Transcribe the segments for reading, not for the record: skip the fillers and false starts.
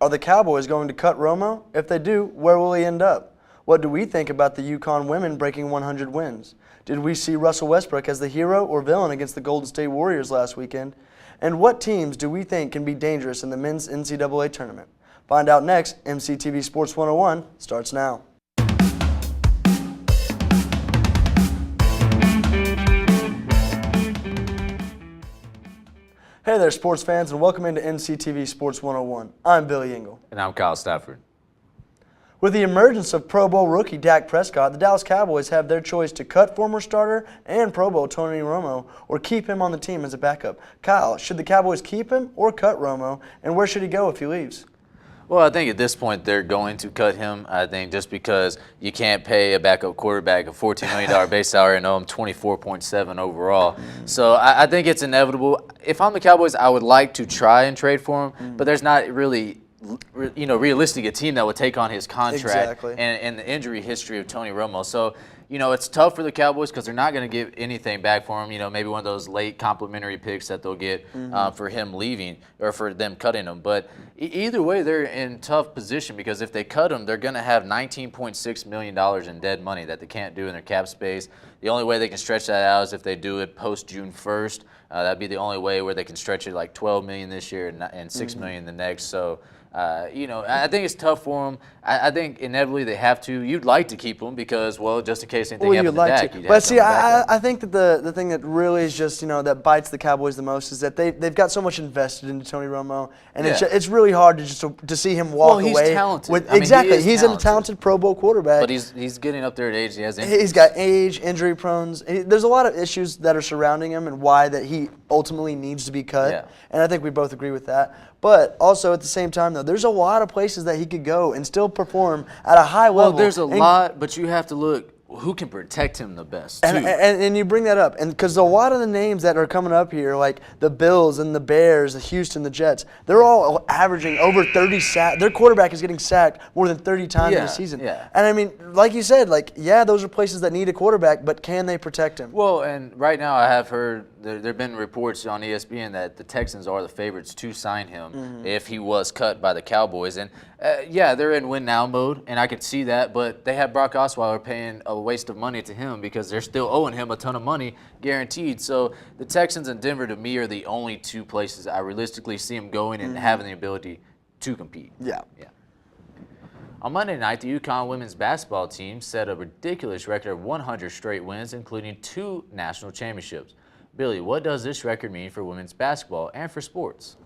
Are the Cowboys going to cut Romo? If they do, where will he end up? What do we think about the UConn women breaking 100 wins? Did we see Russell Westbrook as the hero or villain against the Golden State Warriors last weekend? And what teams do we think can be dangerous in the men's NCAA tournament? Find out next. MCTV Sports 101 starts now. Hey there, sports fans, and welcome into MCTV Sports 101. I'm Billy Ingle. And I'm Kyle Stafford. With the emergence of Pro Bowl rookie Dak Prescott, the Dallas Cowboys have their choice to cut former starter and Pro Bowl Tony Romo or keep him on the team as a backup. Kyle, should the Cowboys keep him or cut Romo, and where should he go if he leaves? Well, I think at this point they're going to cut him. I think just because you can't pay a backup quarterback a $14 million base salary and owe him $24.7 overall. So I think it's inevitable. If I'm the Cowboys, I would like to try and trade for him, but there's not really realistic a team that would take on his contract and the injury history of Tony Romo. So, it's tough for the Cowboys because they're not going to give anything back for him. Maybe one of those late complimentary picks that they'll get for him leaving or for them cutting him. But either way, they're in tough position because if they cut him, they're going to have $19.6 million in dead money that they can't do in their cap space. The only way they can stretch that out is if they do it post June 1st. That'd be the only way where they can stretch it like $12 million this year and $6 million the next. So. I think it's tough for them. I think inevitably they have to. You'd like to keep them because, just in case anything happens to Dak. But see, I think that the thing that really is just, that bites the Cowboys the most is that they've got so much invested into Tony Romo, and it's really hard to see him walk away. Well, he's talented. Exactly. He's a talented Pro Bowl quarterback. But he's getting up there at age. He has injuries. He's got age, injury prone. There's a lot of issues that are surrounding him and why that he ultimately needs to be cut. Yeah. And I think we both agree with that. But also at the same time, though, there's a lot of places that he could go and still perform at a high level. Well, there's a lot, but you have to look who can protect him the best, too. And you bring that up, and because a lot of the names that are coming up here, like the Bills and the Bears, the Houston, the Jets, they're all averaging over 30 sacks. Their quarterback is getting sacked more than 30 times in a season. Yeah. And like you said, those are places that need a quarterback, but can they protect him? Well, and right now I have heard there have been reports on ESPN that the Texans are the favorites to sign him if he was cut by the Cowboys. And they're in win now mode, and I could see that, but they have Brock Osweiler paying a waste of money to him because they're still owing him a ton of money guaranteed. So the Texans and Denver, to me, are the only two places I realistically see him going and having the ability to compete. Yeah. On Monday night, the UConn women's basketball team set a ridiculous record of 100 straight wins, including 2 national championships. Billy, what does this record mean for women's basketball and for sports?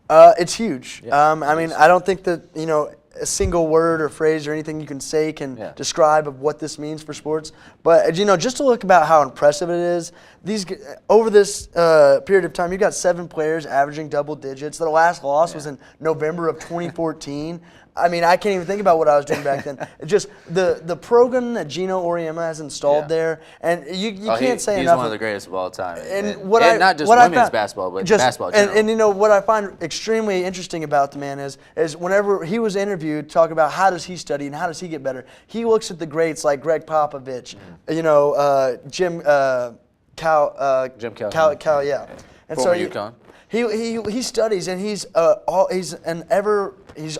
It's huge. Yeah, I don't think that, a single word or phrase or anything you can say can describe of what this means for sports. But, just to look about how impressive it is, over this period of time, you got 7 players averaging double digits. The last loss was in November of 2014. I can't even think about what I was doing back then. Just the program that Gino Auriemma has installed there, and you can't say enough. He's one of the greatest of all time. And not just women's basketball, but basketball in general. And what I find extremely interesting about the man is whenever he was interviewed, talk about how does he study and how does he get better, he looks at the greats like Greg Popovich, Jim Cal, yeah. And former UConn. He studies and he's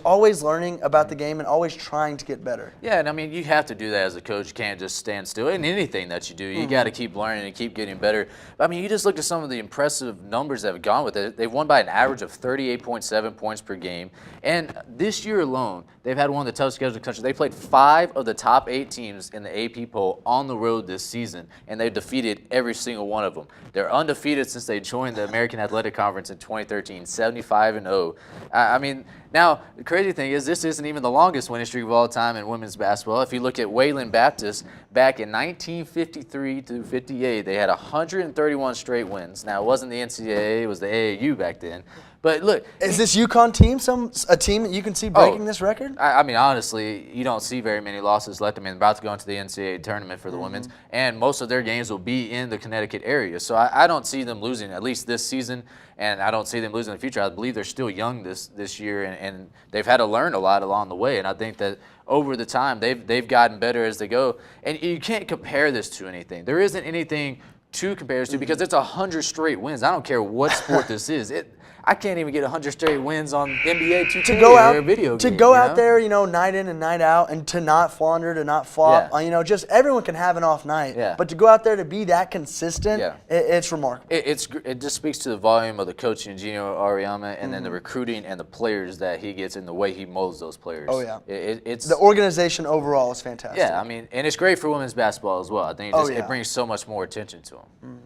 always learning about the game and always trying to get better. Yeah, and you have to do that as a coach. You can't just stand still in anything that you do. You got to keep learning and keep getting better. You just look at some of the impressive numbers that have gone with it. They've won by an average of 38.7 points per game. And this year alone, they've had one of the toughest schedules in the country. They played 5 of the top 8 teams in the AP poll on the road this season, and they've defeated every single one of them. They're undefeated since they joined the American Athletic Conference in 2013, 75-0. Now, the crazy thing is this isn't even the longest winning streak of all time in women's basketball. If you look at Wayland Baptist, back in 1953 to 58, they had 131 straight wins. Now, it wasn't the NCAA, it was the AAU back then. But look, is this UConn team a team that you can see breaking this record? Honestly, you don't see very many losses left. They're about to go into the NCAA tournament for the women's, and most of their games will be in the Connecticut area. So I don't see them losing at least this season, and I don't see them losing in the future. I believe they're still young this year, and they've had to learn a lot along the way. And I think that over the time they've gotten better as they go. And you can't compare this to anything. There isn't anything to compare this to because it's 100 straight wins. I don't care what sport this is. I can't even get 100 straight wins on NBA 2K to go out or a video to game, go out there, night in and night out, and to not flounder, to not flop. Just everyone can have an off night. Yeah. But to go out there to be that consistent, it's remarkable. It just speaks to the volume of the coaching, Gino Auriemma, and then the recruiting and the players that he gets and the way he molds those players. Oh yeah. It's the organization overall is fantastic. Yeah, I mean, and it's great for women's basketball as well. I think it brings so much more attention to them.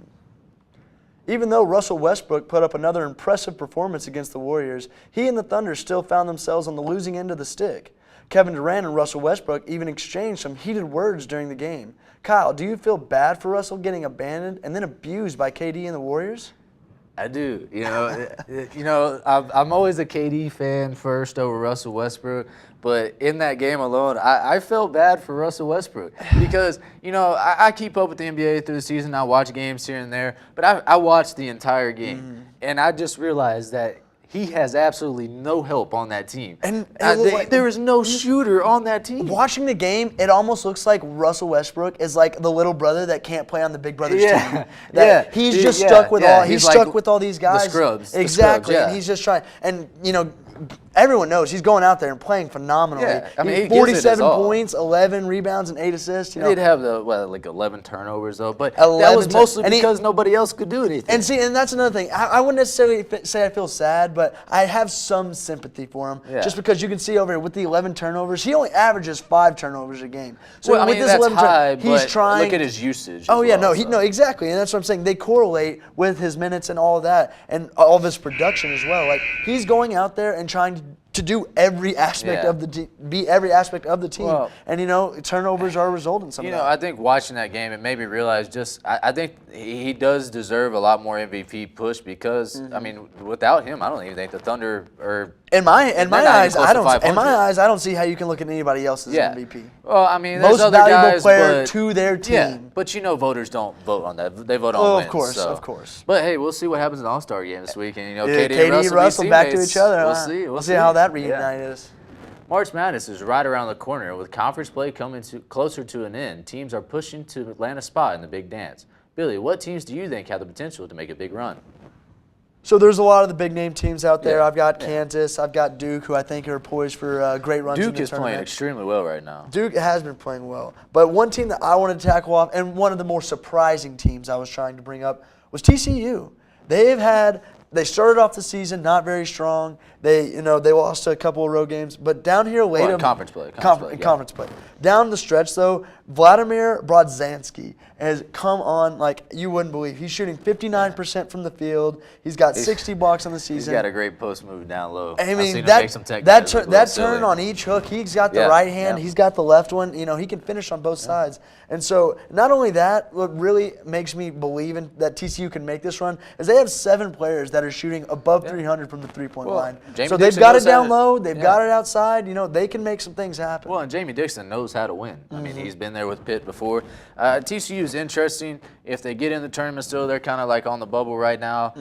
Even though Russell Westbrook put up another impressive performance against the Warriors, he and the Thunder still found themselves on the losing end of the stick. Kevin Durant and Russell Westbrook even exchanged some heated words during the game. Kyle, do you feel bad for Russell getting abandoned and then abused by KD and the Warriors? I do. I'm always a KD fan first over Russell Westbrook. But in that game alone, I felt bad for Russell Westbrook because, I keep up with the NBA through the season. I watch games here and there, but I watched the entire game. And I just realized that he has absolutely no help on that team. And there is no shooter on that team. Watching the game, it almost looks like Russell Westbrook is like the little brother that can't play on the big brother's team. He's just stuck with all these guys. The scrubs. Exactly. The scrubs, and he's just trying. And, everyone knows he's going out there and playing phenomenally. Yeah, I mean, he 47 points, 11 rebounds, and 8 assists. He did have 11 turnovers though, but that was mostly because nobody else could do anything. And that's another thing. I wouldn't necessarily say I feel sad, but I have some sympathy for him. Yeah. Just because you can see over here with the 11 turnovers, he only averages 5 turnovers a game. So with this that's 11 high, he's trying. Look at his usage. Oh yeah, no, exactly, and that's what I'm saying. They correlate with his minutes and all of that, and all of his production as well. Like he's going out there and trying to do every aspect of the team, and turnovers are a result in some of that. I think watching that game, it made me realize I think he does deserve a lot more MVP push because I mean, without him, I don't even think the Thunder are. In my eyes, I don't see how you can look at anybody else as MVP. Well, I mean, most there's other valuable guys, player to their team. Yeah, but voters don't vote on that. They vote on wins. Of course. But hey, we'll see what happens in the All-Star game this week, and KD and Russell back to each other. We'll see how that reunite is. March Madness is right around the corner. With conference play coming closer to an end, teams are pushing to land a spot in the big dance. Billy, what teams do you think have the potential to make a big run? So there's a lot of the big name teams out there. I've got Kansas. I've got Duke, who I think are poised for great runs in the tournament. Duke is playing extremely well right now. Duke has been playing well. But one team that I wanted to tackle off, and one of the more surprising teams I was trying to bring up, was TCU. They started off the season not very strong. They lost a couple of road games, but down here later, conference play. Conference play. Down the stretch though, Vladimir Brodzinski has come on like you wouldn't believe. He's shooting 59% from the field. He's got 60 blocks on the season. He's got a great post move down low. I mean, that turn on each hook, he's got the right hand, he's got the left one. He can finish on both sides. And so not only that, what really makes me believe in that TCU can make this run is they have 7 players that are shooting above 300 from the three-point line. So they've got it down low, they've got it outside. They can make some things happen. Well, and Jamie Dixon knows how to win. I mean, he's been there with Pitt before. TCU is interesting. If they get in the tournament still, they're kind of like on the bubble right now.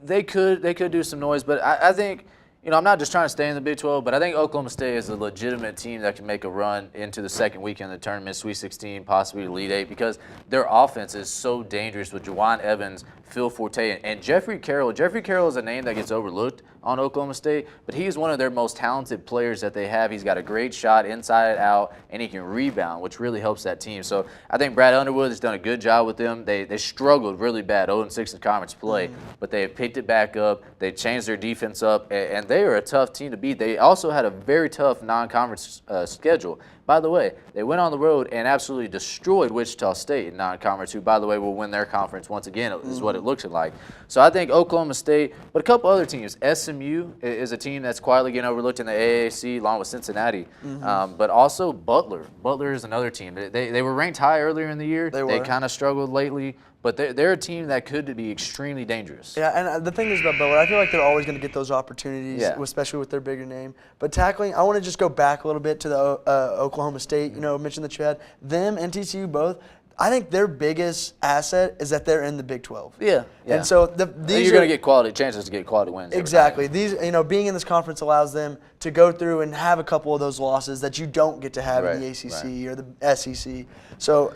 They could do some noise, but I think I'm not just trying to stay in the Big 12, but I think Oklahoma State is a legitimate team that can make a run into the second weekend of the tournament, Sweet 16, possibly Elite 8, because their offense is so dangerous with Juwan Evans, Phil Forte, and Jeffrey Carroll. Jeffrey Carroll is a name that gets overlooked on Oklahoma State, but he's one of their most talented players that they have. He's got a great shot inside out, and he can rebound, which really helps that team. So I think Brad Underwood has done a good job with them. They struggled really bad, 0-6 in conference play, but they have picked it back up. They changed their defense up, and they are a tough team to beat. They also had a very tough non-conference schedule. By the way, they went on the road and absolutely destroyed Wichita State in non-conference, who, by the way, will win their conference once again, is what it looks like. So I think Oklahoma State, but a couple other teams. SMU is a team that's quietly getting overlooked in the AAC along with Cincinnati. But also Butler. Butler is another team. They were ranked high earlier in the year. They kind of struggled lately. But they're a team that could be extremely dangerous. Yeah, and the thing is about Butler, I feel like they're always going to get those opportunities, especially with their bigger name. But tackling, I want to just go back a little bit to the Oklahoma State, mention that you had. Them and TCU both, I think their biggest asset is that they're in the Big 12. Yeah. And so you're going to get chances to get quality wins. Exactly. These, being in this conference allows them to go through and have a couple of those losses that you don't get to have in the Right, ACC or the SEC. So,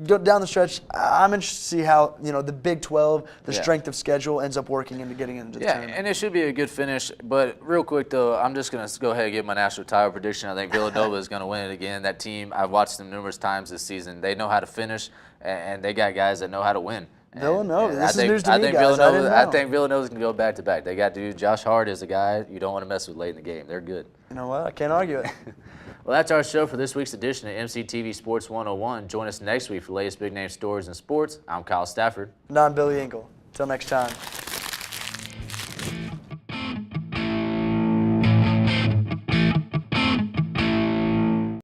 go down the stretch, I'm interested to see how, the Big 12, the strength of schedule ends up working into getting into the tournament. And it should be a good finish. But real quick, though, I'm just going to go ahead and give my national title prediction. I think Villanova is going to win it again. That team, I've watched them numerous times this season. They know how to finish, and they got guys that know how to win. Villanova. This is news to me, guys. I think Villanova's going to go back-to-back. They got dude. Josh Hart is a guy you don't want to mess with late in the game. They're good. You know what? I can't argue it. Well, that's our show for this week's edition of MCTV Sports 101. Join us next week for the latest big-name stories in sports. I'm Kyle Stafford. And I'm Billy Ingle. Until next time.